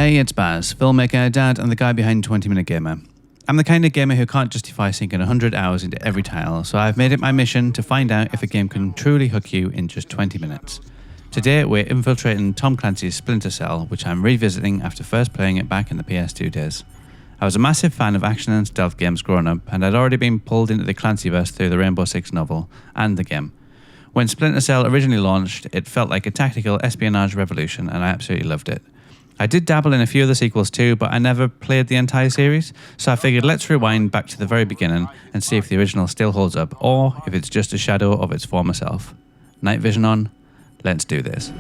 Hey, it's Baz, filmmaker, dad, and the guy behind 20 Minute Gamer. I'm the kind of gamer who can't justify sinking 100 hours into every title, so I've made it my mission to find out if a game can truly hook you in just 20 minutes. Today, we're infiltrating Tom Clancy's Splinter Cell, which I'm revisiting after first playing it back in the PS2 days. I was a massive fan of action and stealth games growing up, and I'd already been pulled into the Clancyverse through the Rainbow Six novel and the game. When Splinter Cell originally launched, it felt like a tactical espionage revolution, and I absolutely loved it. I did dabble in a few of the sequels too, but I never played the entire series, so I figured let's rewind back to the very beginning and see if the original still holds up, or if it's just a shadow of its former self. Night vision on, let's do this.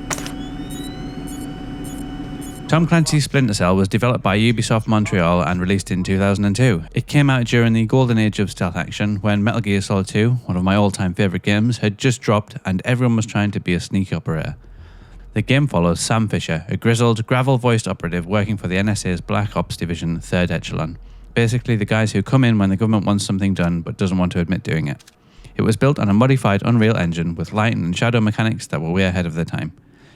Tom Clancy's Splinter Cell was developed by Ubisoft Montreal and released in 2002. It came out during the golden age of stealth action when Metal Gear Solid 2, one of my all-time favourite games, had just dropped and everyone was trying to be a sneak operator. The game follows Sam Fisher, a grizzled, gravel-voiced operative working for the NSA's Black Ops Division 3rd Echelon. Basically the guys who come in when the government wants something done but doesn't want to admit doing it. It was built on a modified Unreal Engine with light and shadow mechanics that were way ahead of their time.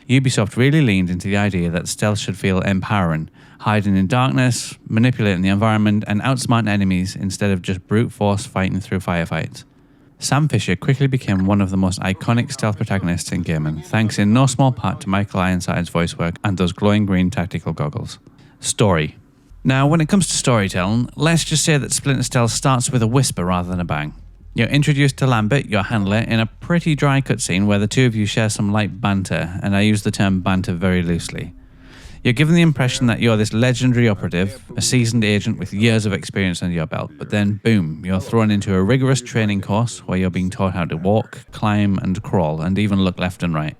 Ubisoft really leaned into the idea that stealth should feel empowering, hiding in darkness, manipulating the environment, and outsmarting enemies instead of just brute force fighting through firefights. Sam Fisher quickly became one of the most iconic stealth protagonists in gaming, thanks in no small part to Michael Ironside's voice work and those glowing green tactical goggles. Story. Now, when it comes to storytelling, let's just say that Splinter Cell starts with a whisper rather than a bang. You're introduced to Lambert, your handler, in a pretty dry cutscene where the two of you share some light banter, and I use the term banter very loosely. You're given the impression that you're this legendary operative, a seasoned agent with years of experience under your belt, but then boom, you're thrown into a rigorous training course where you're being taught how to walk, climb and crawl, and even look left and right.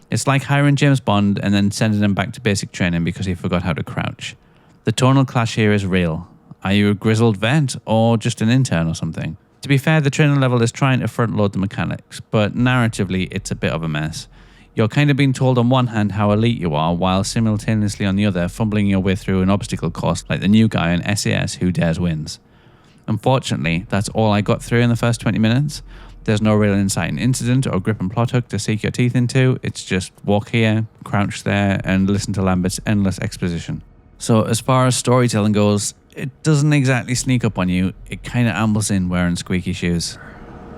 It's like hiring James Bond and then sending him back to basic training because he forgot how to crouch. The tonal clash here is real. Are you a grizzled vet or just an intern or something? To be fair, the training level is trying to front load the mechanics, but narratively it's a bit of a mess. You're kind of being told on one hand how elite you are, while simultaneously on the other fumbling your way through an obstacle course like the new guy in SAS Who Dares Wins. Unfortunately, that's all I got through in the first 20 minutes. There's no real inciting incident or grip and plot hook to sink your teeth into, it's just walk here, crouch there, and listen to Lambert's endless exposition. So as far as storytelling goes, it doesn't exactly sneak up on you, it kind of ambles in wearing squeaky shoes.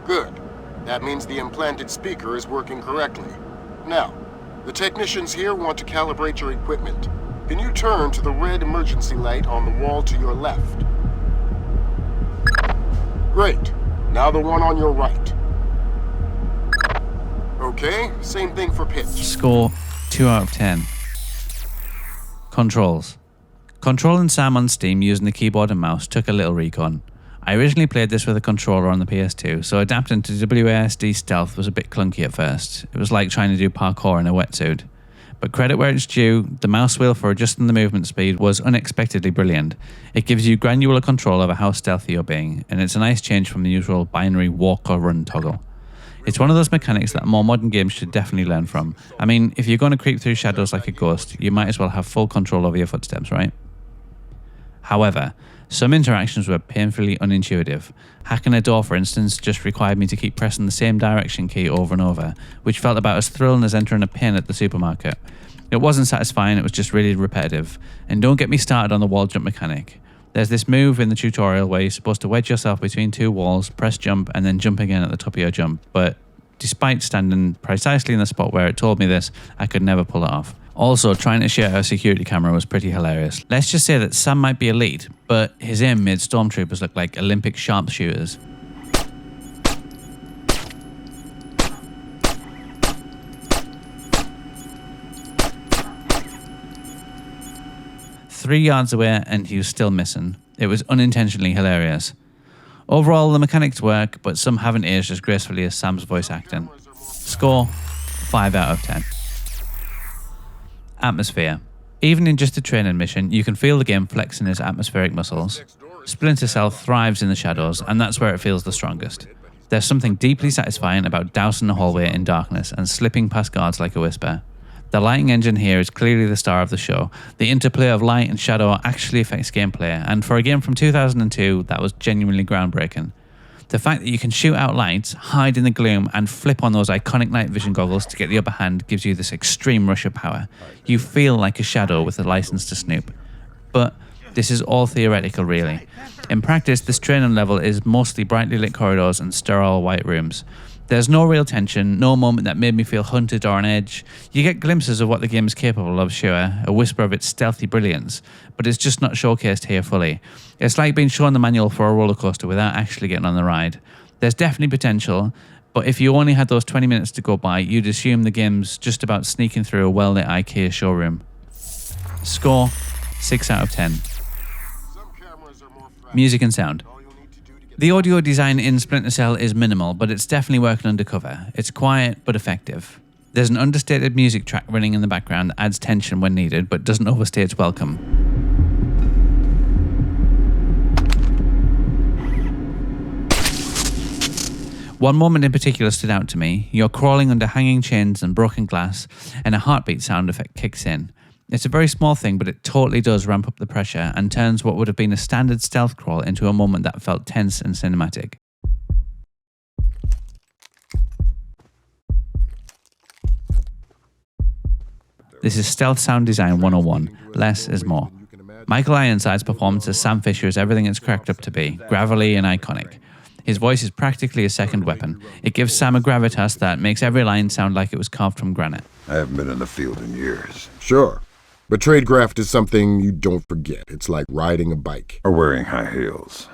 Good. That means the implanted speaker is working correctly. Now, the technicians here want to calibrate your equipment. Can you turn to the red emergency light on the wall to your left? Great. Now the one on your right. Okay, same thing for pitch. Score 2 out of 10. Controls. Controlling Sam on Steam using the keyboard and mouse took a little recon. I originally played this with a controller on the PS2, so adapting to WASD stealth was a bit clunky at first. It was like trying to do parkour in a wetsuit. But credit where it's due, the mouse wheel for adjusting the movement speed was unexpectedly brilliant. It gives you granular control over how stealthy you're being, and it's a nice change from the usual binary walk or run toggle. It's one of those mechanics that more modern games should definitely learn from. I mean, if you're going to creep through shadows like a ghost, you might as well have full control over your footsteps, right? However, some interactions were painfully unintuitive. Hacking a door, for instance, just required me to keep pressing the same direction key over and over, which felt about as thrilling as entering a pin at the supermarket. It wasn't satisfying, it was just really repetitive. And don't get me started on the wall jump mechanic. There's this move in the tutorial where you're supposed to wedge yourself between two walls, press jump, and then jump again at the top of your jump, but despite standing precisely in the spot where it told me this, I could never pull it off. Also, trying to shoot a security camera was pretty hilarious. Let's just say that Sam might be elite, but his aim made stormtroopers look like Olympic sharpshooters. "3 yards away and he was still missing. It was unintentionally hilarious. Overall, the mechanics work, but some haven't aged as gracefully as Sam's voice acting. Score 5 out of 10. Atmosphere. Even in just a training mission, you can feel the game flexing its atmospheric muscles. Splinter Cell thrives in the shadows, and that's where it feels the strongest. There's something deeply satisfying about dousing a hallway in darkness and slipping past guards like a whisper. The lighting engine here is clearly the star of the show. The interplay of light and shadow actually affects gameplay, and for a game from 2002, that was genuinely groundbreaking. The fact that you can shoot out lights, hide in the gloom, and flip on those iconic night vision goggles to get the upper hand gives you this extreme rush of power. You feel like a shadow with a license to snoop. But this is all theoretical, really. In practice, this training level is mostly brightly lit corridors and sterile white rooms. There's no real tension, no moment that made me feel hunted or on edge. You get glimpses of what the game is capable of, sure, a whisper of its stealthy brilliance, but it's just not showcased here fully. It's like being shown the manual for a roller coaster without actually getting on the ride. There's definitely potential, but if you only had those 20 minutes to go by, you'd assume the game's just about sneaking through a well-lit IKEA showroom. Score, 6 out of 10. Music and sound. The audio design in Splinter Cell is minimal, but it's definitely working undercover. It's quiet, but effective. There's an understated music track running in the background that adds tension when needed, but doesn't overstay its welcome. One moment in particular stood out to me. You're crawling under hanging chains and broken glass, and a heartbeat sound effect kicks in. It's a very small thing, but it totally does ramp up the pressure and turns what would have been a standard stealth crawl into a moment that felt tense and cinematic. This is Stealth Sound Design 101. Less is more. Michael Ironside's performance as Sam Fisher is everything it's cracked up to be, gravelly and iconic. His voice is practically a second weapon. It gives Sam a gravitas that makes every line sound like it was carved from granite. I haven't been in the field in years. Sure. But tradecraft is something you don't forget. It's like riding a bike. Or wearing high heels.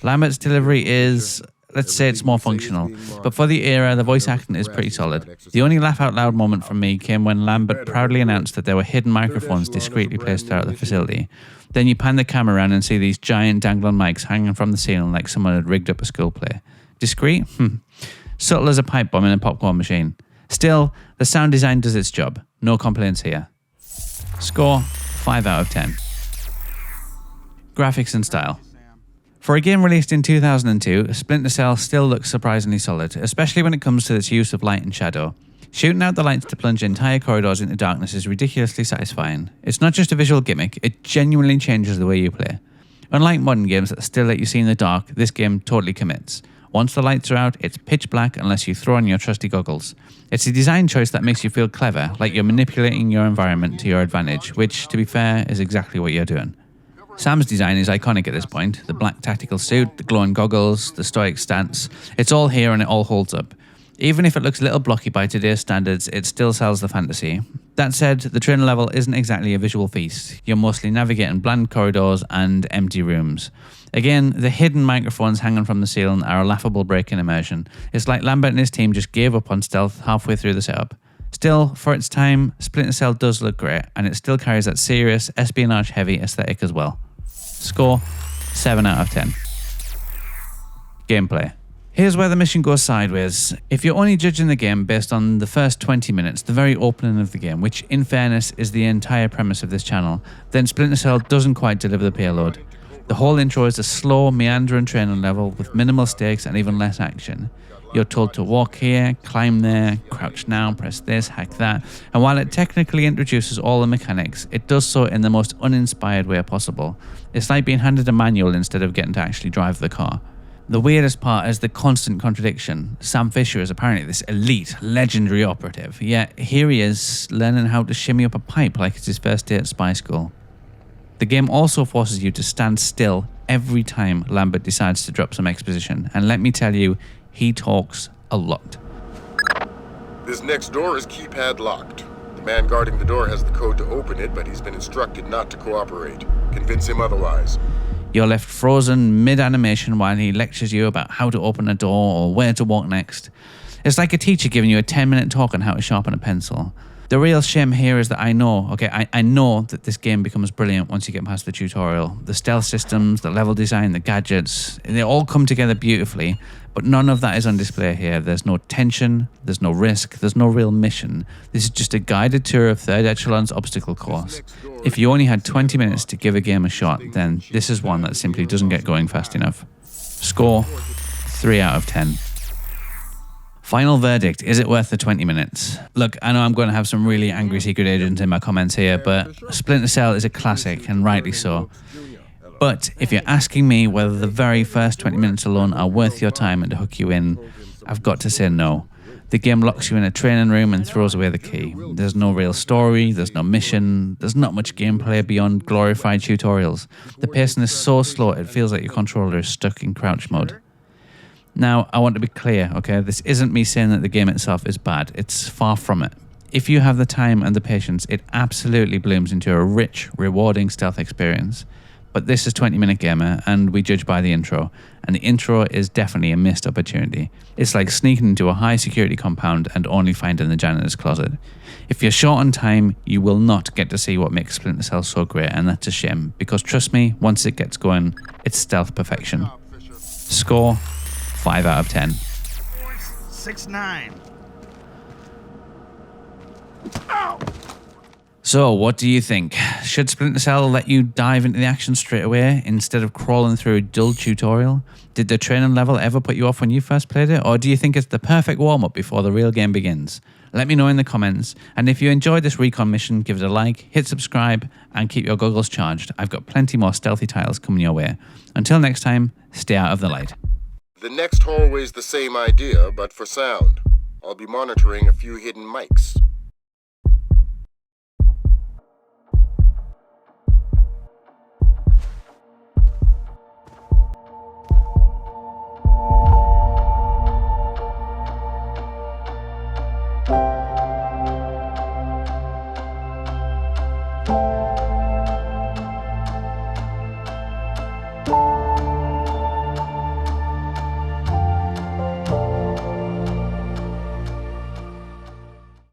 Lambert's delivery is, let's say it's more functional, but for the era, the voice acting is pretty solid. The only laugh out loud moment from me came when Lambert proudly announced that there were hidden microphones discreetly placed throughout the facility. Then you pan the camera around and see these giant dangling mics hanging from the ceiling like someone had rigged up a school play. Discreet? Subtle as a pipe bomb in a popcorn machine. Still, the sound design does its job. No complaints here. Score, 5 out of 10. Graphics and style. For a game released in 2002, Splinter Cell still looks surprisingly solid, especially when it comes to its use of light and shadow. Shooting out the lights to plunge entire corridors into darkness is ridiculously satisfying. It's not just a visual gimmick, it genuinely changes the way you play. Unlike modern games that still let you see in the dark, this game totally commits. Once the lights are out, it's pitch black unless you throw on your trusty goggles. It's a design choice that makes you feel clever, like you're manipulating your environment to your advantage, which, to be fair, is exactly what you're doing. Sam's design is iconic at this point. The black tactical suit, the glowing goggles, the stoic stance. It's all here and it all holds up. Even if it looks a little blocky by today's standards, it still sells the fantasy. That said, the training level isn't exactly a visual feast. You're mostly navigating bland corridors and empty rooms. Again, the hidden microphones hanging from the ceiling are a laughable break in immersion. It's like Lambert and his team just gave up on stealth halfway through the setup. Still, for its time, Splinter Cell does look great, and it still carries that serious, espionage-heavy aesthetic as well. Score, 7 out of 10. Gameplay. Here's where the mission goes sideways. If you're only judging the game based on the first 20 minutes, the very opening of the game, which in fairness is the entire premise of this channel, then Splinter Cell doesn't quite deliver the payload. The whole intro is a slow, meandering training level with minimal stakes and even less action. You're told to walk here, climb there, crouch now, press this, hack that, and while it technically introduces all the mechanics, it does so in the most uninspired way possible. It's like being handed a manual instead of getting to actually drive the car. The weirdest part is the constant contradiction. Sam Fisher is apparently this elite, legendary operative, yet here he is learning how to shimmy up a pipe like it's his first day at spy school. The game also forces you to stand still every time Lambert decides to drop some exposition, and let me tell you, he talks a lot. This next door is keypad locked. The man guarding the door has the code to open it, but he's been instructed not to cooperate. Convince him otherwise. You're left frozen mid-animation while he lectures you about how to open a door or where to walk next. It's like a teacher giving you a 10-minute talk on how to sharpen a pencil. The real shame here is that I know that this game becomes brilliant once you get past the tutorial. The stealth systems, the level design, the gadgets, they all come together beautifully, but none of that is on display here. There's no tension, there's no risk, there's no real mission. This is just a guided tour of Third Echelon's obstacle course. If you only had 20 minutes to give a game a shot, then this is one that simply doesn't get going fast enough. Score, 3 out of 10. Final verdict, is it worth the 20 minutes? Look, I know I'm going to have some really angry secret agents in my comments here, but Splinter Cell is a classic, and rightly so. But if you're asking me whether the very first 20 minutes alone are worth your time and to hook you in, I've got to say no. The game locks you in a training room and throws away the key. There's no real story, there's no mission, there's not much gameplay beyond glorified tutorials. The pacing is so slow it feels like your controller is stuck in crouch mode. Now, I want to be clear, okay? This isn't me saying that the game itself is bad. It's far from it. If you have the time and the patience, it absolutely blooms into a rich, rewarding stealth experience. But this is 20 Minute Gamer, and we judge by the intro. And the intro is definitely a missed opportunity. It's like sneaking into a high security compound and only finding the janitor's closet. If you're short on time, you will not get to see what makes Splinter Cell so great, and that's a shame. Because trust me, once it gets going, it's stealth perfection. Score, 5 out of 10. 6-9. So, what do you think? Should Splinter Cell let you dive into the action straight away instead of crawling through a dull tutorial? Did the training level ever put you off when you first played it? Or do you think it's the perfect warm-up before the real game begins? Let me know in the comments. And if you enjoyed this recon mission, give it a like, hit subscribe, and keep your goggles charged. I've got plenty more stealthy titles coming your way. Until next time, stay out of the light. The next hallway's the same idea, but for sound. I'll be monitoring a few hidden mics.